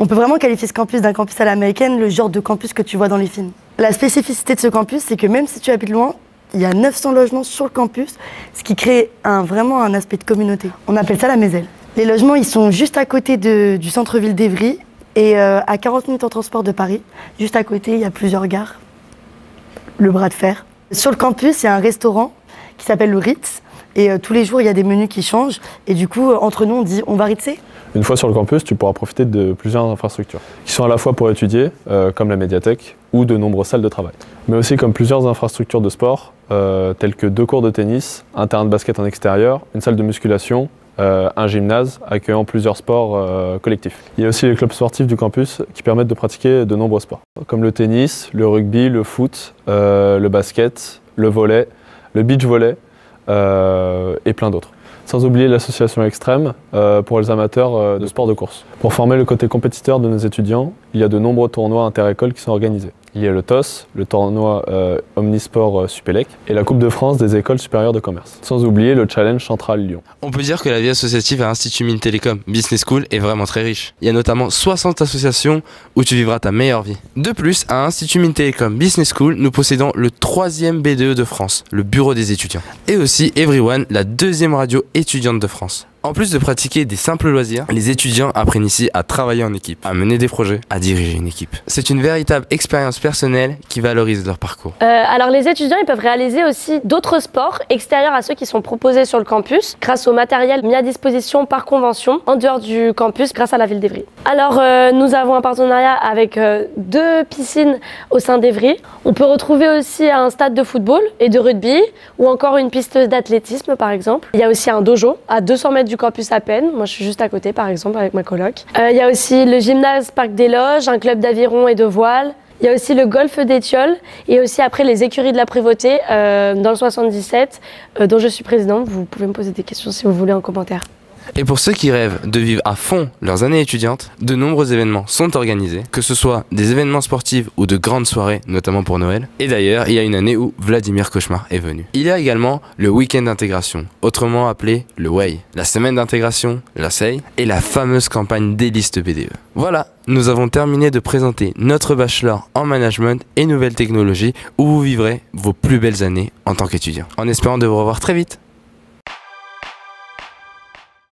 On peut vraiment qualifier ce campus d'un campus à l'américaine, le genre de campus que tu vois dans les films. La spécificité de ce campus, c'est que même si tu habites loin, il y a 900 logements sur le campus, ce qui crée vraiment un aspect de communauté. On appelle ça la Mézelle. Les logements, ils sont juste à côté du centre-ville d'Évry et à 40 minutes en transport de Paris. Juste à côté, il y a plusieurs gares, le bras de fer. Sur le campus, il y a un restaurant qui s'appelle le Ritz et tous les jours, il y a des menus qui changent. Et du coup, entre nous, on dit « on va ritzer ». Une fois sur le campus, tu pourras profiter de plusieurs infrastructures qui sont à la fois pour étudier, comme la médiathèque, ou de nombreuses salles de travail. Mais aussi comme plusieurs infrastructures de sport, telles que 2 cours de tennis, un terrain de basket en extérieur, une salle de musculation, un gymnase accueillant plusieurs sports collectifs. Il y a aussi les clubs sportifs du campus qui permettent de pratiquer de nombreux sports, comme le tennis, le rugby, le foot, le basket, le volley, le beach volley et plein d'autres. Sans oublier l'association Extrême pour les amateurs de sport de course. Pour former le côté compétiteur de nos étudiants, il y a de nombreux tournois inter-écoles qui sont organisés. Il y a le TOS, le tournoi Omnisport Supélec, et la Coupe de France des écoles supérieures de commerce. Sans oublier le Challenge Central Lyon. On peut dire que la vie associative à l'Institut Mines Télécom Business School est vraiment très riche. Il y a notamment 60 associations où tu vivras ta meilleure vie. De plus, à l'Institut Mines Télécom Business School, nous possédons le 3e BDE de France, le bureau des étudiants. Et aussi Everyone, la 2e radio étudiante de France. En plus de pratiquer des simples loisirs, les étudiants apprennent ici à travailler en équipe, à mener des projets, à diriger une équipe. C'est une véritable expérience personnelle qui valorise leur parcours. Alors les étudiants ils peuvent réaliser aussi d'autres sports extérieurs à ceux qui sont proposés sur le campus grâce au matériel mis à disposition par convention en dehors du campus grâce à la ville d'Évry. Alors nous avons un partenariat avec 2 piscines au sein d'Évry. On peut retrouver aussi un stade de football et de rugby ou encore une piste d'athlétisme par exemple. Il y a aussi un dojo à 200 mètres du campus à peine. Moi, je suis juste à côté, par exemple, avec ma coloc. Il y a aussi le gymnase Parc des Loges, un club d'aviron et de voile. Il y a aussi le golf d'Étiole et aussi après les écuries de la Prévôté dans le 77, dont je suis présidente. Vous pouvez me poser des questions si vous voulez en commentaire. Et pour ceux qui rêvent de vivre à fond leurs années étudiantes, de nombreux événements sont organisés, que ce soit des événements sportifs ou de grandes soirées, notamment pour Noël. Et d'ailleurs, il y a une année où Vladimir Cauchemar est venu. Il y a également le week-end d'intégration, autrement appelé le WEI, la semaine d'intégration, la SEI, et la fameuse campagne des listes BDE. Voilà, nous avons terminé de présenter notre bachelor en management et nouvelles technologies où vous vivrez vos plus belles années en tant qu'étudiant. En espérant de vous revoir très vite.